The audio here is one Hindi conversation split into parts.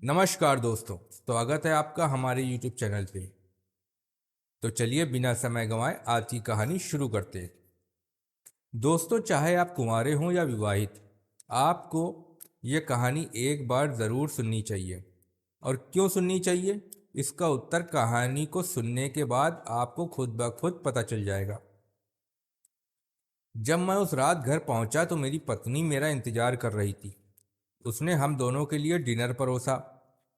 नमस्कार दोस्तों, स्वागत है आपका हमारे YouTube चैनल पे। तो चलिए बिना समय गंवाए आज की कहानी शुरू करते हैं। दोस्तों, चाहे आप कुंवारे हों या विवाहित, आपको ये कहानी एक बार ज़रूर सुननी चाहिए। और क्यों सुननी चाहिए, इसका उत्तर कहानी को सुनने के बाद आपको खुद ब खुद पता चल जाएगा। जब मैं उस रात घर पहुंचा तो मेरी पत्नी मेरा इंतजार कर रही थी। उसने हम दोनों के लिए डिनर परोसा।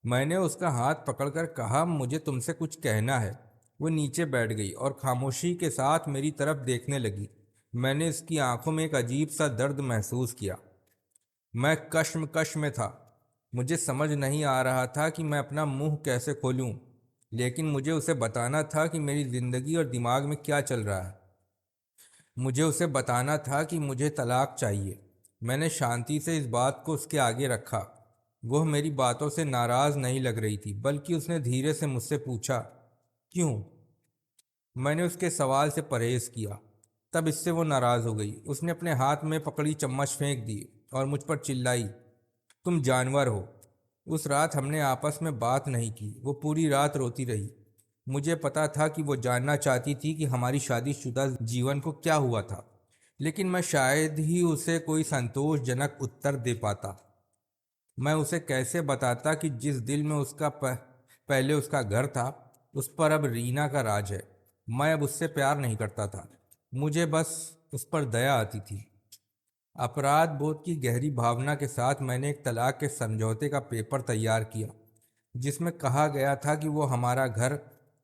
मैंने उसका हाथ पकड़कर कहा, मुझे तुमसे कुछ कहना है। वो नीचे बैठ गई और खामोशी के साथ मेरी तरफ देखने लगी। मैंने इसकी आंखों में एक अजीब सा दर्द महसूस किया। मैं कश्मकश में था। मुझे समझ नहीं आ रहा था कि मैं अपना मुंह कैसे खोलूं, लेकिन मुझे उसे बताना था कि मेरी ज़िंदगी और दिमाग में क्या चल रहा है। मुझे उसे बताना था कि मुझे तलाक चाहिए। मैंने शांति से इस बात को उसके आगे रखा। वह मेरी बातों से नाराज़ नहीं लग रही थी, बल्कि उसने धीरे से मुझसे पूछा, क्यों? मैंने उसके सवाल से परहेज़ किया। तब इससे वो नाराज़ हो गई। उसने अपने हाथ में पकड़ी चम्मच फेंक दी और मुझ पर चिल्लाई, तुम जानवर हो। उस रात हमने आपस में बात नहीं की। वो पूरी रात रोती रही। मुझे पता था कि वो जानना चाहती थी कि हमारी शादीशुदा जीवन को क्या हुआ था, लेकिन मैं शायद ही उसे कोई संतोषजनक उत्तर दे पाता। मैं उसे कैसे बताता कि जिस दिल में पहले उसका घर था, उस पर अब रीना का राज है। मैं अब उससे प्यार नहीं करता था, मुझे बस उस पर दया आती थी। अपराध बोध की गहरी भावना के साथ मैंने एक तलाक के समझौते का पेपर तैयार किया, जिसमें कहा गया था कि वो हमारा घर,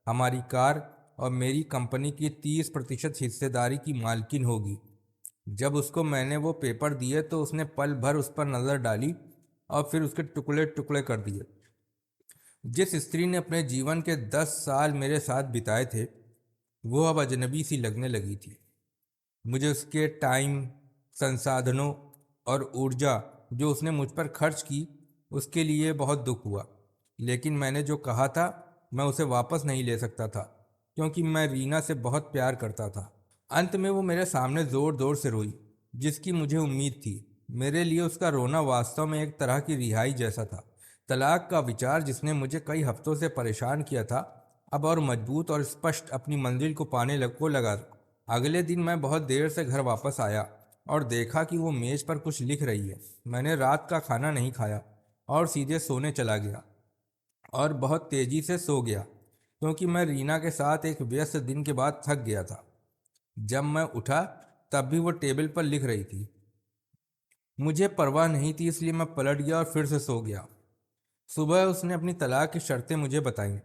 हमारी कार और मेरी कंपनी की 30% हिस्सेदारी की मालकिन होगी। जब उसको मैंने वो पेपर दिए तो उसने पल भर उस पर नज़र डाली और फिर उसके टुकड़े टुकड़े कर दिए। जिस स्त्री ने अपने जीवन के 10 साल मेरे साथ बिताए थे, वो अब अजनबी सी लगने लगी थी। मुझे उसके टाइम, संसाधनों और ऊर्जा जो उसने मुझ पर खर्च की, उसके लिए बहुत दुख हुआ। लेकिन मैंने जो कहा था, मैं उसे वापस नहीं ले सकता था, क्योंकि मैं रीना से बहुत प्यार करता था। अंत में वो मेरे सामने ज़ोर ज़ोर से रोई, जिसकी मुझे उम्मीद थी। मेरे लिए उसका रोना वास्तव में एक तरह की रिहाई जैसा था। तलाक का विचार, जिसने मुझे कई हफ्तों से परेशान किया था, अब और मजबूत और स्पष्ट अपनी मंजिल को लगा। अगले दिन मैं बहुत देर से घर वापस आया और देखा कि वो मेज़ पर कुछ लिख रही है। मैंने रात का खाना नहीं खाया और सीधे सोने चला गया, और बहुत तेज़ी से सो गया, क्योंकि मैं रीना के साथ एक व्यस्त दिन के बाद थक गया था। जब मैं उठा, तब भी वो टेबल पर लिख रही थी। मुझे परवाह नहीं थी, इसलिए मैं पलट गया और फिर से सो गया। सुबह उसने अपनी तलाक की शर्तें मुझे बताईं।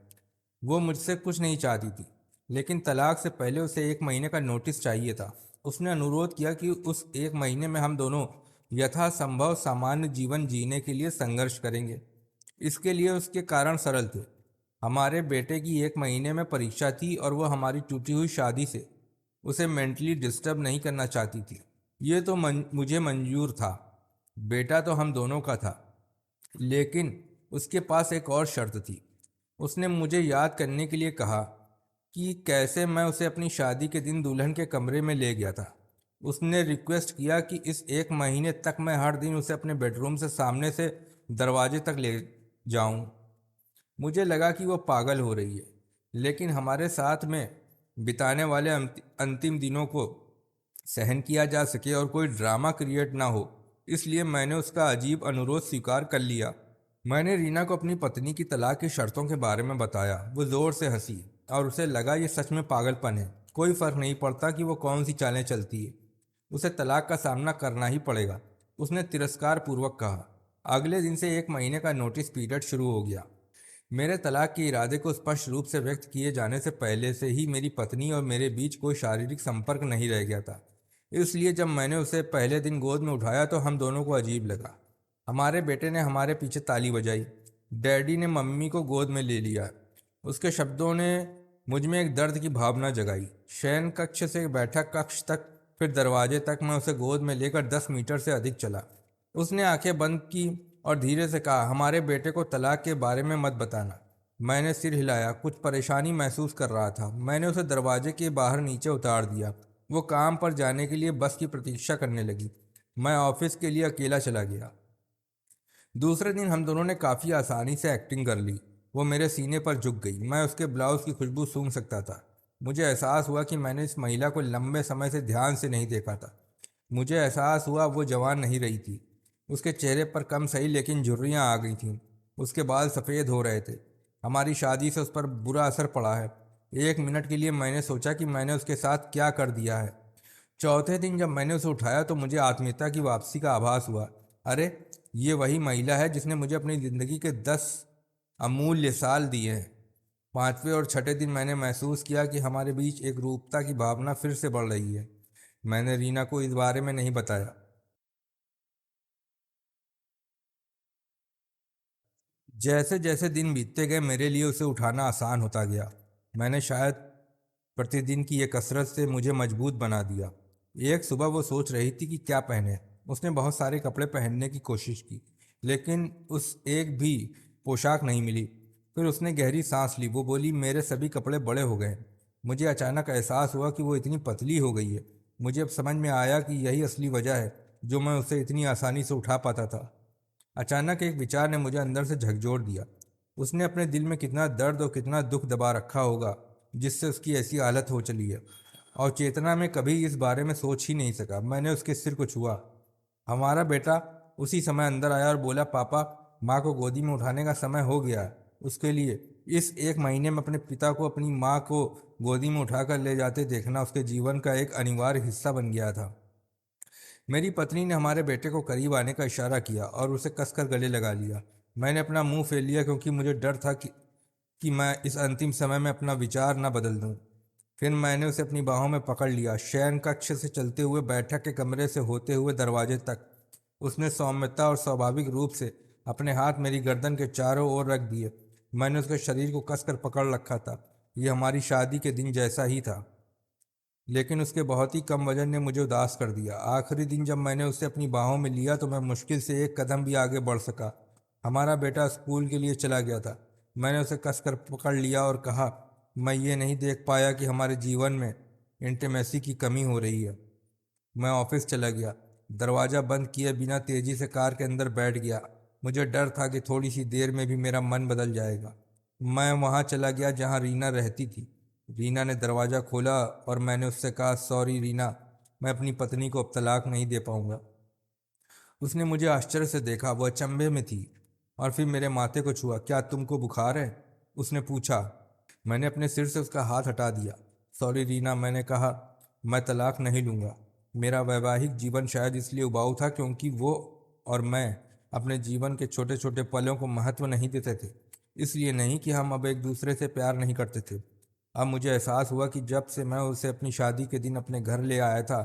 वो मुझसे कुछ नहीं चाहती थी, लेकिन तलाक से पहले उसे 1 महीने का नोटिस चाहिए था। उसने अनुरोध किया कि उस 1 महीने में हम दोनों यथासंभव सामान्य जीवन जीने के लिए संघर्ष करेंगे। इसके लिए उसके कारण सरल थे। हमारे बेटे की 1 महीने में परीक्षा थी और वह हमारी टूटी हुई शादी से उसे मेंटली डिस्टर्ब नहीं करना चाहती थी। ये तो मुझे मंजूर था। बेटा तो हम दोनों का था, लेकिन उसके पास एक और शर्त थी। उसने मुझे याद करने के लिए कहा कि कैसे मैं उसे अपनी शादी के दिन दुल्हन के कमरे में ले गया था। उसने रिक्वेस्ट किया कि इस 1 महीने तक मैं हर दिन उसे अपने बेडरूम से सामने से दरवाजे तक ले जाऊं। मुझे लगा कि वो पागल हो रही है, लेकिन हमारे साथ में बिताने वाले अंतिम दिनों को सहन किया जा सके और कोई ड्रामा क्रिएट ना हो, इसलिए मैंने उसका अजीब अनुरोध स्वीकार कर लिया। मैंने रीना को अपनी पत्नी की तलाक की शर्तों के बारे में बताया। वो ज़ोर से हंसी और उसे लगा ये सच में पागलपन है। कोई फ़र्क नहीं पड़ता कि वो कौन सी चालें चलती है, उसे तलाक का सामना करना ही पड़ेगा, उसने तिरस्कार पूर्वक कहा। अगले दिन से 1 महीने का नोटिस पीरियड शुरू हो गया। मेरे तलाक के इरादे को स्पष्ट रूप से व्यक्त किए जाने से पहले से ही मेरी पत्नी और मेरे बीच कोई शारीरिक संपर्क नहीं रह गया था। इसलिए जब मैंने उसे पहले दिन गोद में उठाया तो हम दोनों को अजीब लगा। हमारे बेटे ने हमारे पीछे ताली बजाई। डैडी ने मम्मी को गोद में ले लिया। उसके शब्दों ने मुझ में एक दर्द की भावना जगाई। शयन कक्ष से बैठक कक्ष तक, फिर दरवाजे तक मैं उसे गोद में लेकर 10 मीटर से अधिक चला। उसने आंखें बंद की और धीरे से कहा, हमारे बेटे को तलाक के बारे में मत बताना। मैंने सिर हिलाया, कुछ परेशानी महसूस कर रहा था। मैंने उसे दरवाजे के बाहर नीचे उतार दिया। वो काम पर जाने के लिए बस की प्रतीक्षा करने लगी। मैं ऑफिस के लिए अकेला चला गया। दूसरे दिन हम दोनों ने काफ़ी आसानी से एक्टिंग कर ली। वो मेरे सीने पर झुक गई। मैं उसके ब्लाउज की खुशबू सूंघ सकता था। मुझे एहसास हुआ कि मैंने इस महिला को लंबे समय से ध्यान से नहीं देखा था। मुझे एहसास हुआ वो जवान नहीं रही थी। उसके चेहरे पर कम सही लेकिन झुर्रियाँ आ गई थीं। उसके बाल सफ़ेद हो रहे थे। हमारी शादी से उस पर बुरा असर पड़ा है। एक मिनट के लिए मैंने सोचा कि मैंने उसके साथ क्या कर दिया है। चौथे दिन जब मैंने उसे उठाया तो मुझे आत्मीयता की वापसी का आभास हुआ। अरे, ये वही महिला है जिसने मुझे अपनी ज़िंदगी के 10 अमूल्य साल दिए हैं। पांचवें और छठे दिन मैंने महसूस किया कि हमारे बीच एक रूपता की भावना फिर से बढ़ रही है। मैंने रीना को इस बारे में नहीं बताया। जैसे जैसे दिन बीतते गए मेरे लिए उसे उठाना आसान होता गया। मैंने शायद प्रतिदिन की ये कसरत से मुझे मजबूत बना दिया। एक सुबह वो सोच रही थी कि क्या पहने। उसने बहुत सारे कपड़े पहनने की कोशिश की, लेकिन उस एक भी पोशाक नहीं मिली। फिर उसने गहरी सांस ली। वो बोली, मेरे सभी कपड़े बड़े हो गए। मुझे अचानक एहसास हुआ कि वो इतनी पतली हो गई है। मुझे अब समझ में आया कि यही असली वजह है जो मैं उसे इतनी आसानी से उठा पाता था। अचानक एक विचार ने मुझे अंदर से झकझोर दिया। उसने अपने दिल में कितना दर्द और कितना दुख दबा रखा होगा जिससे उसकी ऐसी हालत हो चली है, और चेतना में कभी इस बारे में सोच ही नहीं सका। मैंने उसके सिर को छुआ। हमारा बेटा उसी समय अंदर आया और बोला, पापा, माँ को गोदी में उठाने का समय हो गया है। उसके लिए इस एक महीने में अपने पिता को अपनी माँ को गोदी में उठाकर ले जाते देखना उसके जीवन का एक अनिवार्य हिस्सा बन गया था। मेरी पत्नी ने हमारे बेटे को करीब आने का इशारा किया और उसे कसकर गले लगा लिया। मैंने अपना मुंह फेर लिया क्योंकि मुझे डर था कि मैं इस अंतिम समय में अपना विचार न बदल दूं। फिर मैंने उसे अपनी बाहों में पकड़ लिया, शयन कक्ष से चलते हुए बैठक के कमरे से होते हुए दरवाजे तक। उसने सौम्यता और स्वाभाविक रूप से अपने हाथ मेरी गर्दन के चारों ओर रख दिए। मैंने उसके शरीर को कसकर पकड़ रखा था। यह हमारी शादी के दिन जैसा ही था, लेकिन उसके बहुत ही कम वजन ने मुझे उदास कर दिया। आखिरी दिन जब मैंने उसे अपनी बाहों में लिया तो मैं मुश्किल से एक कदम भी आगे बढ़ सका। हमारा बेटा स्कूल के लिए चला गया था। मैंने उसे कसकर पकड़ लिया और कहा, मैं ये नहीं देख पाया कि हमारे जीवन में इंटीमेसी की कमी हो रही है। मैं ऑफिस चला गया। दरवाज़ा बंद किए बिना तेजी से कार के अंदर बैठ गया। मुझे डर था कि थोड़ी सी देर में भी मेरा मन बदल जाएगा। मैं वहाँ चला गया जहाँ रीना रहती थी। रीना ने दरवाज़ा खोला और मैंने उससे कहा, सॉरी रीना, मैं अपनी पत्नी को अब तलाक नहीं दे पाऊंगा। उसने मुझे आश्चर्य से देखा। वह अचंभे में थी और फिर मेरे माथे को छुआ। क्या तुमको बुखार है? उसने पूछा। मैंने अपने सिर से उसका हाथ हटा दिया। सॉरी रीना, मैंने कहा, मैं तलाक नहीं लूँगा। मेरा वैवाहिक जीवन शायद इसलिए उबाऊ था क्योंकि वो और मैं अपने जीवन के छोटे छोटे पलों को महत्व नहीं देते थे। इसलिए नहीं कि हम अब एक दूसरे से प्यार नहीं करते थे। अब मुझे एहसास हुआ कि जब से मैं उसे अपनी शादी के दिन अपने घर ले आया था,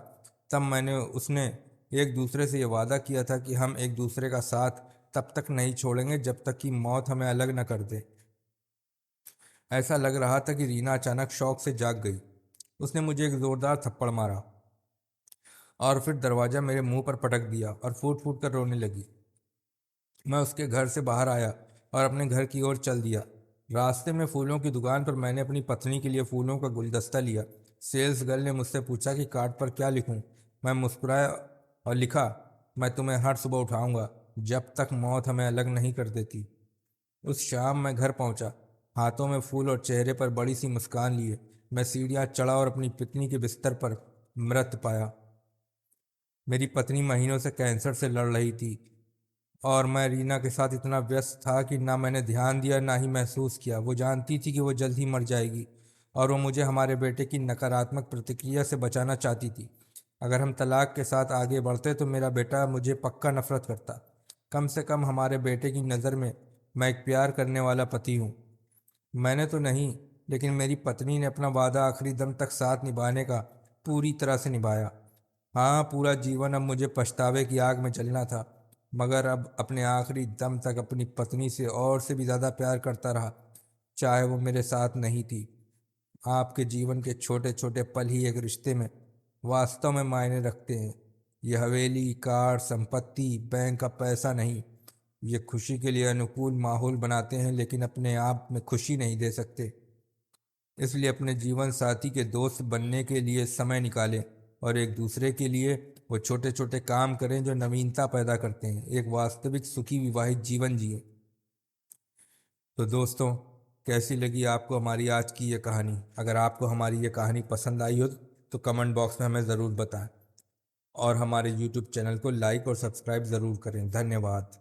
तब मैंने उसने एक दूसरे से ये वादा किया था कि हम एक दूसरे का साथ तब तक नहीं छोड़ेंगे जब तक कि मौत हमें अलग न कर दे। ऐसा लग रहा था कि रीना अचानक शौक से जाग गई। उसने मुझे एक जोरदार थप्पड़ मारा और फिर दरवाज़ा मेरे मुंह पर पटक दिया और फूट फूट कर रोने लगी। मैं उसके घर से बाहर आया और अपने घर की ओर चल दिया। रास्ते में फूलों की दुकान पर मैंने अपनी पत्नी के लिए फूलों का गुलदस्ता लिया। सेल्स गर्ल ने मुझसे पूछा कि कार्ड पर क्या लिखूं। मैं मुस्कुराया और लिखा, मैं तुम्हें हर सुबह उठाऊंगा जब तक मौत हमें अलग नहीं कर देती। उस शाम मैं घर पहुंचा, हाथों में फूल और चेहरे पर बड़ी सी मुस्कान लिए। मैं सीढ़ियाँ चढ़ा और अपनी पत्नी के बिस्तर पर मृत पाया। मेरी पत्नी महीनों से कैंसर से लड़ रही थी और मैं रीना के साथ इतना व्यस्त था कि ना मैंने ध्यान दिया ना ही महसूस किया। वो जानती थी कि वो जल्द ही मर जाएगी और वो मुझे हमारे बेटे की नकारात्मक प्रतिक्रिया से बचाना चाहती थी। अगर हम तलाक के साथ आगे बढ़ते तो मेरा बेटा मुझे पक्का नफरत करता। कम से कम हमारे बेटे की नज़र में मैं एक प्यार करने वाला पति हूँ। मैंने तो नहीं, लेकिन मेरी पत्नी ने अपना वादा आखिरी दम तक साथ निभाने का पूरी तरह से निभाया। हाँ, पूरा जीवन अब मुझे पछतावे की आग में जलना था, मगर अब अपने आखिरी दम तक अपनी पत्नी से और से भी ज़्यादा प्यार करता रहा, चाहे वो मेरे साथ नहीं थी। आपके जीवन के छोटे छोटे पल ही एक रिश्ते में वास्तव में मायने रखते हैं। ये हवेली, कार, संपत्ति, बैंक का पैसा नहीं। ये खुशी के लिए अनुकूल माहौल बनाते हैं लेकिन अपने आप में खुशी नहीं दे सकते। इसलिए अपने जीवन साथी के दोस्त बनने के लिए समय निकालें और एक दूसरे के लिए वो छोटे छोटे काम करें जो नवीनता पैदा करते हैं, एक वास्तविक सुखी विवाहित जीवन जिए। तो दोस्तों, कैसी लगी आपको हमारी आज की ये कहानी? अगर आपको हमारी ये कहानी पसंद आई हो तो कमेंट बॉक्स में हमें ज़रूर बताएं और हमारे YouTube चैनल को लाइक और सब्सक्राइब ज़रूर करें। धन्यवाद।